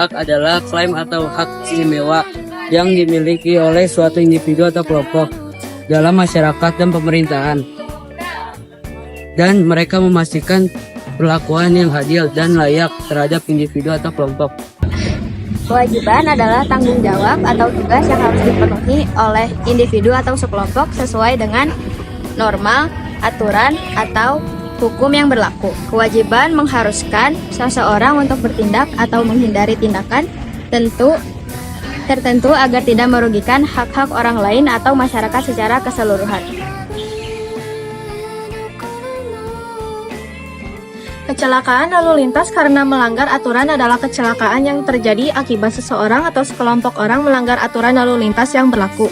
Hak adalah klaim atau hak istimewa yang dimiliki oleh suatu individu atau kelompok dalam masyarakat dan pemerintahan. Dan mereka memastikan perlakuan yang adil dan layak terhadap individu atau kelompok. Kewajiban adalah tanggung jawab atau tugas yang harus dipenuhi oleh individu atau sekelompok sesuai dengan norma, aturan, atau hukum yang berlaku. Kewajiban mengharuskan seseorang untuk bertindak atau menghindari tindakan tertentu agar tidak merugikan hak-hak orang lain atau masyarakat secara keseluruhan. Kecelakaan lalu lintas karena melanggar aturan adalah kecelakaan yang terjadi akibat seseorang atau sekelompok orang melanggar aturan lalu lintas yang berlaku.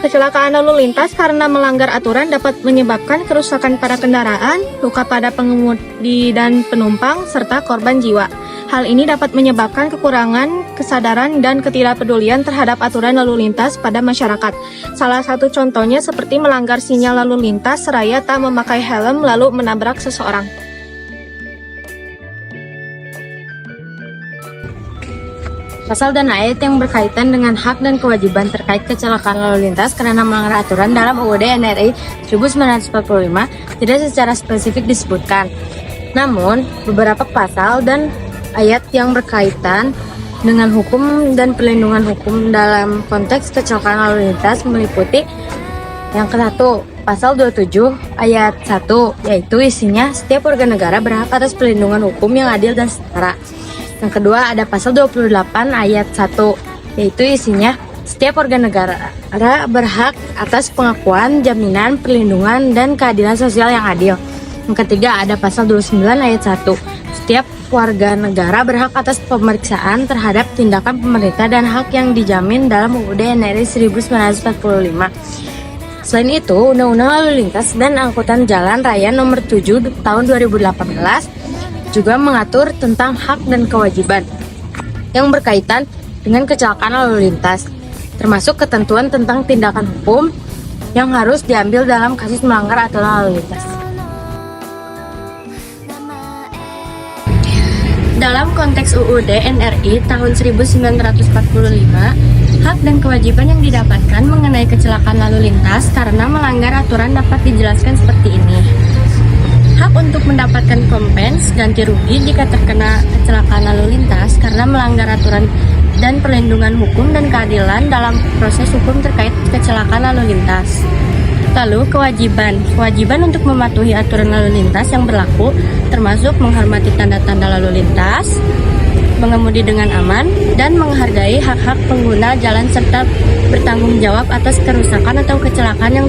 Kecelakaan lalu lintas karena melanggar aturan dapat menyebabkan kerusakan pada kendaraan, luka pada pengemudi dan penumpang, serta korban jiwa. Hal ini dapat menyebabkan kekurangan kesadaran dan ketidakpedulian terhadap aturan lalu lintas pada masyarakat. Salah satu contohnya seperti melanggar sinyal lalu lintas seraya tak memakai helm lalu menabrak seseorang. Pasal dan ayat yang berkaitan dengan hak dan kewajiban terkait kecelakaan lalu lintas karena melanggar aturan dalam UUD NRI 1945 tidak secara spesifik disebutkan. Namun, beberapa pasal dan ayat yang berkaitan dengan hukum dan perlindungan hukum dalam konteks kecelakaan lalu lintas meliputi yang ke-1, Pasal 27 ayat 1, yaitu isinya setiap warga negara berhak atas perlindungan hukum yang adil dan setara. Yang kedua ada pasal 28 ayat 1, yaitu isinya setiap warga negara berhak atas pengakuan, jaminan, perlindungan, dan keadilan sosial yang adil. Yang ketiga ada pasal 29 ayat 1, setiap warga negara berhak atas pemeriksaan terhadap tindakan pemerintah dan hak yang dijamin dalam UUD NRI 1945. Selain itu, Undang-Undang Lalu Lintas dan Angkutan Jalan Raya Nomor 7 Tahun 2018 juga mengatur tentang hak dan kewajiban yang berkaitan dengan kecelakaan lalu lintas, termasuk ketentuan tentang tindakan hukum yang harus diambil dalam kasus melanggar aturan lalu lintas. Dalam konteks UUD NRI tahun 1945, hak dan kewajiban yang didapatkan mengenai kecelakaan lalu lintas karena melanggar aturan dapat dijelaskan seperti ini. Hak untuk mendapatkan kompens ganti rugi jika terkena kecelakaan lalu lintas karena melanggar aturan dan perlindungan hukum dan keadilan dalam proses hukum terkait kecelakaan lalu lintas. Lalu kewajiban untuk mematuhi aturan lalu lintas yang berlaku termasuk menghormati tanda-tanda lalu lintas, mengemudi dengan aman, dan menghargai hak-hak pengguna jalan serta bertanggung jawab atas kerusakan atau kecelakaan yang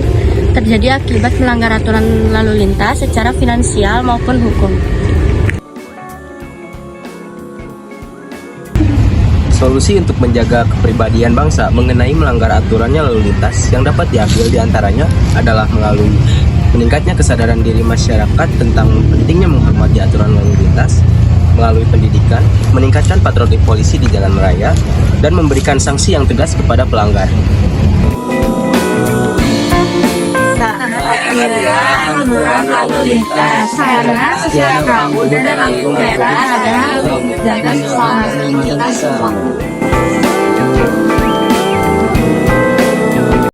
terjadi akibat melanggar aturan lalu lintas secara finansial maupun hukum. Solusi untuk menjaga kepribadian bangsa mengenai melanggar aturannya lalu lintas yang dapat diambil diantaranya adalah melalui meningkatnya kesadaran diri masyarakat tentang pentingnya menghormati aturan lalu lintas, melalui pendidikan, meningkatkan patroli polisi di jalan raya, dan memberikan sanksi yang tegas kepada pelanggar. Aturan lalu lintas karena secara kamu dan aku adalah menjaga keselamatan kita semua.